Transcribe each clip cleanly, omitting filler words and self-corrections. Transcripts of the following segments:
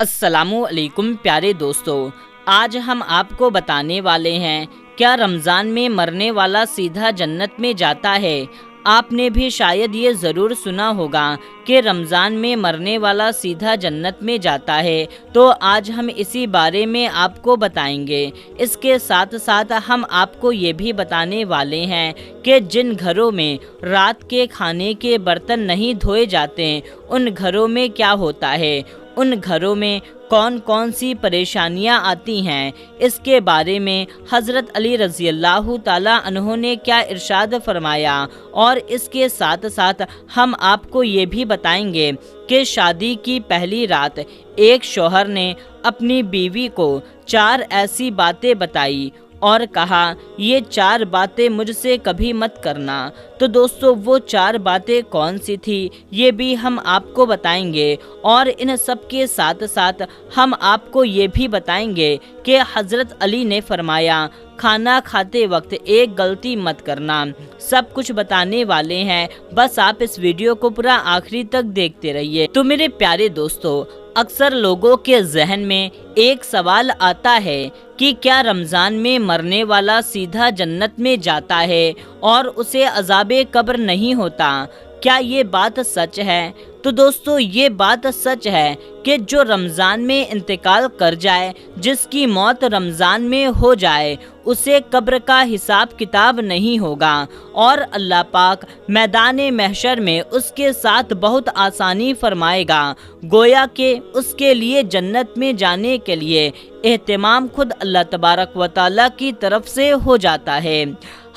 अस्सलामुअलैकुम प्यारे दोस्तों, आज हम आपको बताने वाले हैं क्या रमज़ान में मरने वाला सीधा जन्नत में जाता है। आपने भी शायद ये ज़रूर सुना होगा कि रमज़ान में मरने वाला सीधा जन्नत में जाता है, तो आज हम इसी बारे में आपको बताएंगे। इसके साथ साथ हम आपको ये भी बताने वाले हैं कि जिन घरों में रात के खाने के बर्तन नहीं धोए जाते उन घरों में क्या होता है, उन घरों में कौन कौन सी परेशानियां आती हैं। इसके बारे में हज़रत अली रज़ी अल्लाह ताला अन्हो ने क्या इरशाद फरमाया, और इसके साथ साथ हम आपको ये भी बताएंगे कि शादी की पहली रात एक शौहर ने अपनी बीवी को 4 ऐसी बातें बताई और कहा ये 4 बातें मुझसे कभी मत करना। तो दोस्तों, वो 4 बातें कौन सी थी ये भी हम आपको बताएंगे, और इन सब के साथ साथ हम आपको ये भी बताएंगे कि हज़रत अली ने फरमाया खाना खाते वक्त एक गलती मत करना। सब कुछ बताने वाले हैं, बस आप इस वीडियो को पूरा आखिरी तक देखते रहिए। तो मेरे प्यारे दोस्तों, अक्सर लोगों के जहन में एक सवाल आता है कि क्या रमज़ान में मरने वाला सीधा जन्नत में जाता है और उसे अज़ाबे कब्र नहीं होता। क्या ये बात सच है? तो दोस्तों, ये बात सच है कि जो रमज़ान में इंतकाल कर जाए, जिसकी मौत रमज़ान में हो जाए, उसे कब्र का हिसाब किताब नहीं होगा और अल्लाह पाक मैदान महशर में उसके साथ बहुत आसानी फरमाएगा। गोया कि उसके लिए जन्नत में जाने के लिए एहतिमाम खुद अल्लाह तबारक व तआला की तरफ से हो जाता है।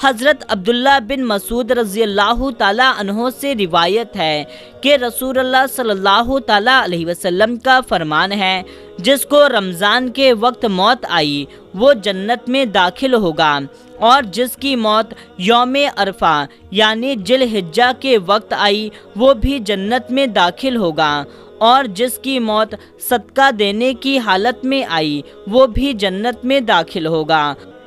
हज़रत अब्दुल्ला बिन मसूद रज़ी अल्लाह ताला अन्हो से रिवायत है कि रसूलुल्लाह सल्लल्लाहु ताला अलैहि वसल्लम का फरमान है, जिसको रमज़ान के वक्त मौत आई वो जन्नत में दाखिल होगा, और जिसकी मौत यौम अरफा यानी जिल हिज्जा के वक्त आई वो भी जन्नत में दाखिल होगा, और जिसकी मौत सदका देने की हालत में आई वो भी जन्नत में दाखिल होगा।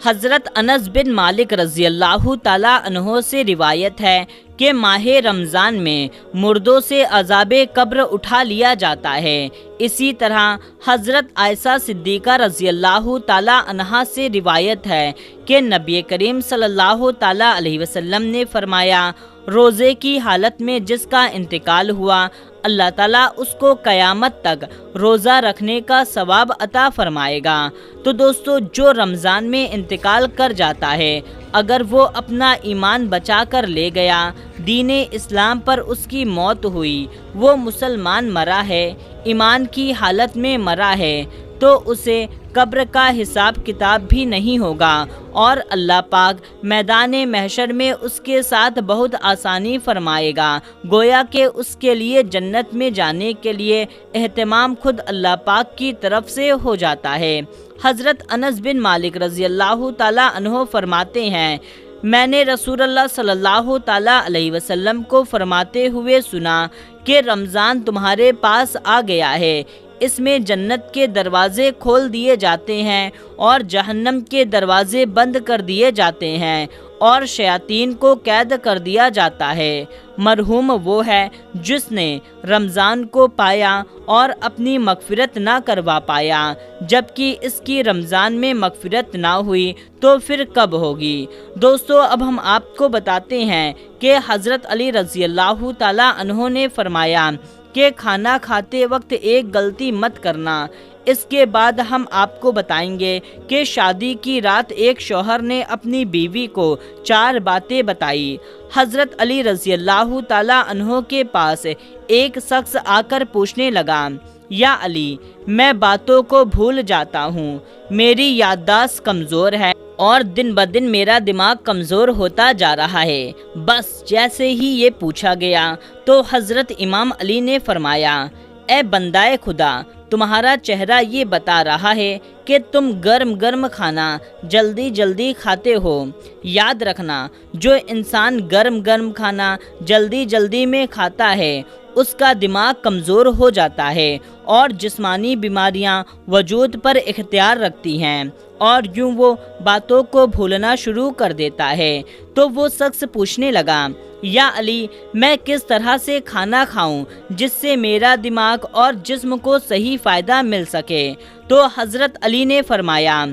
हज़रत अनस बिन मालिक रज़ी अल्लाह ताला अन्हो से रिवायत है कि माहे रमज़ान में मुर्दों से अज़ाबे कब्र उठा लिया जाता है। इसी तरह हज़रत आयशा सिद्दीक़ा रज़ी अल्लाह ताला अन्हा से रिवायत है कि नबी करीम सल्लल्लाहु ताला अलैहि वसल्लम ने फरमाया, रोज़े की हालत में जिसका इंतकाल हुआ, अल्लाह ताला उसको क़यामत तक रोज़ा रखने का सवाब अता फरमाएगा। तो दोस्तों, जो रमज़ान में इंतकाल कर जाता है, अगर वो अपना ईमान बचा कर ले गया, दीन इस्लाम पर उसकी मौत हुई, वो मुसलमान मरा है, ईमान की हालत में मरा है, तो उसे कब्र का हिसाब किताब भी नहीं होगा और अल्लाह पाक मैदान महशर में उसके साथ बहुत आसानी फरमाएगा। गोया कि उसके लिए जन्नत में जाने के लिए एहतिमाम खुद अल्लाह पाक की तरफ से हो जाता है। हज़रत अनस बिन मालिक रज़ी अल्लाह ताला अन्हो फरमाते हैं, मैंने रसूलुल्लाह सल्लल्लाहु ताला अलैहि वसल्लम को फरमाते हुए सुना कि रमज़ान तुम्हारे पास आ गया है, इसमें जन्नत के दरवाज़े खोल दिए जाते हैं और जहन्नम के दरवाज़े बंद कर दिए जाते हैं और शयातीन को कैद कर दिया जाता है। मरहूम वो है जिसने रमज़ान को पाया और अपनी मग़फ़िरत ना करवा पाया, जबकि इसकी रमज़ान में मग़फ़िरत ना हुई तो फिर कब होगी। दोस्तों, अब हम आपको बताते हैं कि हज़रत अली रज़ी अल्लाह ताला अन्हो ने फरमाया कि खाना खाते वक्त एक गलती मत करना। इसके बाद हम आपको बताएंगे कि शादी की रात एक शौहर ने अपनी बीवी को 4 बातें बताई। हज़रत अली रज़ी अल्लाह ताला अन्हो के पास एक शख्स आकर पूछने लगा, या अली, मैं बातों को भूल जाता हूँ, मेरी याददाश्त कमज़ोर है और दिन ब दिन मेरा दिमाग कमज़ोर होता जा रहा है। बस जैसे ही ये पूछा गया तो हज़रत इमाम अली ने फरमाया, ए बंदाए खुदा, तुम्हारा चेहरा ये बता रहा है कि तुम गर्म गर्म खाना जल्दी जल्दी खाते हो। याद रखना, जो इंसान गर्म गर्म खाना जल्दी जल्दी में खाता है اس کا دماغ کمزور ہو جاتا ہے اور جسمانی بیماریاں وجود پر اختیار رکھتی ہیں اور یوں وہ باتوں کو بھولنا شروع کر دیتا ہے۔ تو وہ شخص پوچھنے لگا، یا علی، میں کس طرح سے کھانا کھاؤں جس سے میرا دماغ اور جسم کو صحیح فائدہ مل سکے؟ تو حضرت علی نے فرمایا،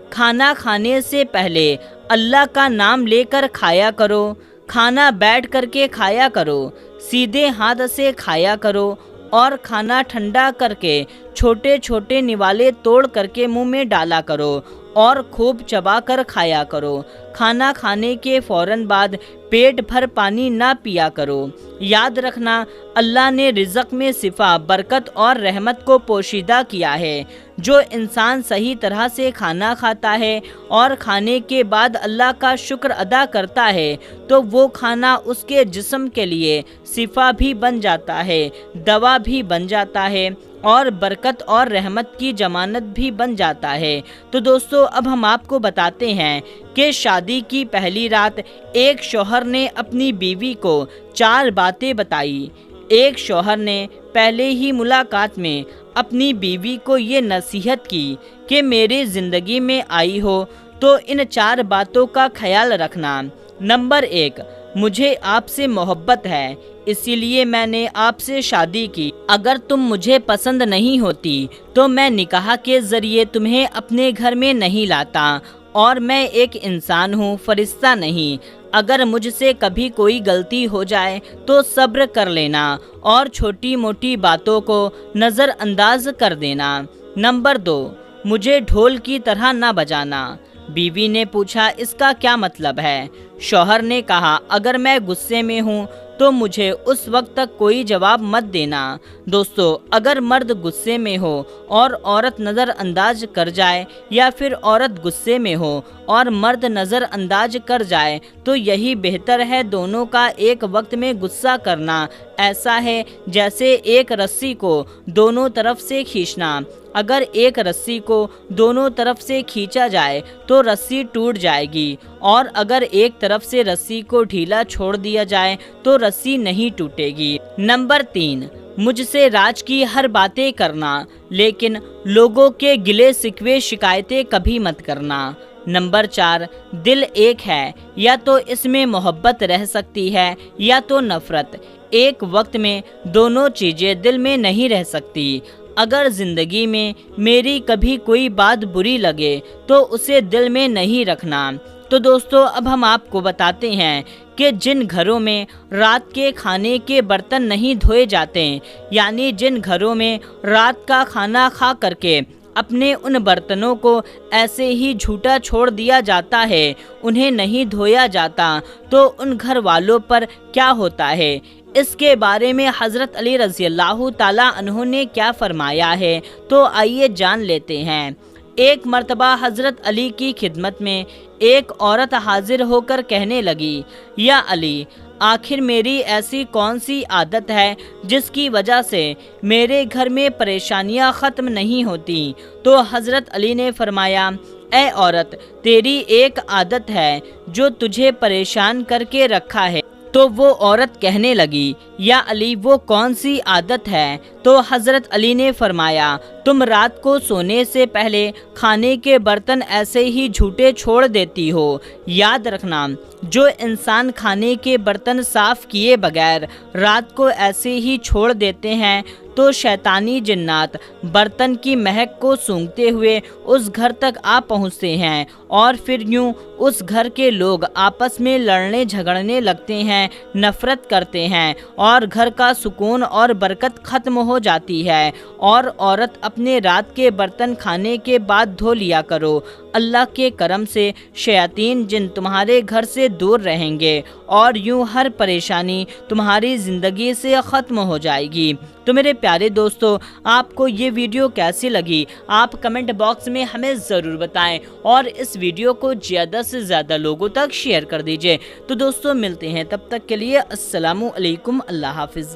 کھانا کھانے سے پہلے اللہ کا نام لے کر کھایا کرو، کھانا بیٹھ کر کے کھایا کرو، سیدھے ہاتھ سے کھایا کرو اور کھانا ٹھنڈا کر کے چھوٹے چھوٹے نوالے توڑ کر کے منہ میں ڈالا کرو اور خوب چبا کر کھایا کرو۔ کھانا کھانے کے فوراً بعد پیٹ بھر پانی نہ پیا کرو۔ یاد رکھنا، اللہ نے رزق میں شفا، برکت اور رحمت کو پوشیدہ کیا ہے۔ جو انسان صحیح طرح سے کھانا کھاتا ہے اور کھانے کے بعد اللہ کا شکر ادا کرتا ہے تو وہ کھانا اس کے جسم کے لیے شفا بھی بن جاتا ہے، دوا بھی بن جاتا ہے اور برکت اور رحمت کی ضمانت بھی بن جاتا ہے۔ تو دوستو، اب ہم آپ کو بتاتے ہیں کہ شادی کی پہلی رات ایک شوہر نے اپنی بیوی کو 4 باتیں بتائی۔ ایک شوہر نے پہلے ہی ملاقات میں اپنی بیوی کو یہ نصیحت کی کہ میری زندگی میں آئی ہو تو ان 4 باتوں کا خیال رکھنا۔ نمبر 1، مجھے آپ سے محبت ہے، اسی لیے میں نے آپ سے شادی کی۔ اگر تم مجھے پسند نہیں ہوتی تو میں نکاح کے ذریعے تمہیں اپنے گھر میں نہیں لاتا، اور میں ایک انسان ہوں، فرشتہ نہیں۔ اگر مجھ سے کبھی کوئی غلطی ہو جائے تو صبر کر لینا اور چھوٹی موٹی باتوں کو نظر انداز کر دینا۔ نمبر 2، مجھے ڈھول کی طرح نہ بجانا۔ بیوی نے پوچھا، اس کا کیا مطلب ہے؟ شوہر نے کہا، اگر میں غصے میں ہوں تو مجھے اس وقت تک کوئی جواب مت دینا۔ دوستو، اگر مرد غصے میں ہو اور عورت نظر انداز کر جائے یا پھر عورت غصے میں ہو اور مرد نظر انداز کر جائے تو یہی بہتر ہے۔ دونوں کا ایک وقت میں غصہ کرنا ایسا ہے جیسے ایک رسی کو دونوں طرف سے کھینچنا۔ اگر ایک رسی کو دونوں طرف سے کھینچا جائے تو رسی ٹوٹ جائے گی، اور اگر ایک طرف سے رسی کو ڈھیلا چھوڑ دیا جائے تو رسی نہیں ٹوٹے گی۔ نمبر 3، مجھ سے راز کی ہر باتیں کرنا، لیکن لوگوں کے گلے شکوے شکایتیں کبھی مت کرنا۔ نمبر 4، دل ایک ہے، یا تو اس میں محبت رہ سکتی ہے یا تو نفرت۔ ایک وقت میں دونوں چیزیں دل میں نہیں رہ سکتی۔ اگر زندگی میں میری کبھی کوئی بات بری لگے تو اسے دل میں نہیں رکھنا۔ تو دوستو، اب ہم آپ کو بتاتے ہیں کہ جن گھروں میں رات کے کھانے کے برتن نہیں دھوئے جاتے، یعنی جن گھروں میں رات کا کھانا کھا کر کے اپنے ان برتنوں کو ایسے ہی جھوٹا چھوڑ دیا جاتا ہے، انہیں نہیں دھویا جاتا، تو ان گھر والوں پر کیا ہوتا ہے، اس کے بارے میں حضرت علی رضی اللہ تعالیٰ عنہ نے کیا فرمایا ہے، تو آئیے جان لیتے ہیں۔ ایک مرتبہ حضرت علی کی خدمت میں ایک عورت حاضر ہو کر کہنے لگی، یا علی، آخر میری ایسی کون سی عادت ہے جس کی وجہ سے میرے گھر میں پریشانیاں ختم نہیں ہوتی؟ تو حضرت علی نے فرمایا، اے عورت، تیری ایک عادت ہے جو تجھے پریشان کر کے رکھا ہے۔ تو وہ عورت کہنے لگی، یا علی، وہ کون سی عادت ہے؟ تو حضرت علی نے فرمایا، تم رات کو سونے سے پہلے کھانے کے برتن ایسے ہی جھوٹے چھوڑ دیتی ہو۔ یاد رکھنا، جو انسان کھانے کے برتن صاف کیے بغیر رات کو ایسے ہی چھوڑ دیتے ہیں تو شیطانی جنات برتن کی مہک کو سونگھتے ہوئے اس گھر تک آ پہنچتے ہیں، اور پھر یوں اس گھر کے لوگ آپس میں لڑنے جھگڑنے لگتے ہیں، نفرت کرتے ہیں، اور گھر کا سکون اور برکت ختم ہو جاتی ہے۔ اور عورت اپنے رات کے برتن کھانے کے بعد دھو لیا کرو۔ اللہ کے کرم سے شیاطین جن تمہارے گھر سے دور رہیں گے اور یوں ہر پریشانی تمہاری زندگی سے ختم ہو جائے گی۔ تو میرے پیارے دوستو، آپ کو یہ ویڈیو کیسی لگی؟ آپ کمنٹ باکس میں ہمیں ضرور بتائیں، اور اس ویڈیو کو زیادہ سے زیادہ لوگوں تک شیئر کر دیجئے۔ تو دوستو، ملتے ہیں تب تک کے لیے، السلام علیکم، اللہ حافظ۔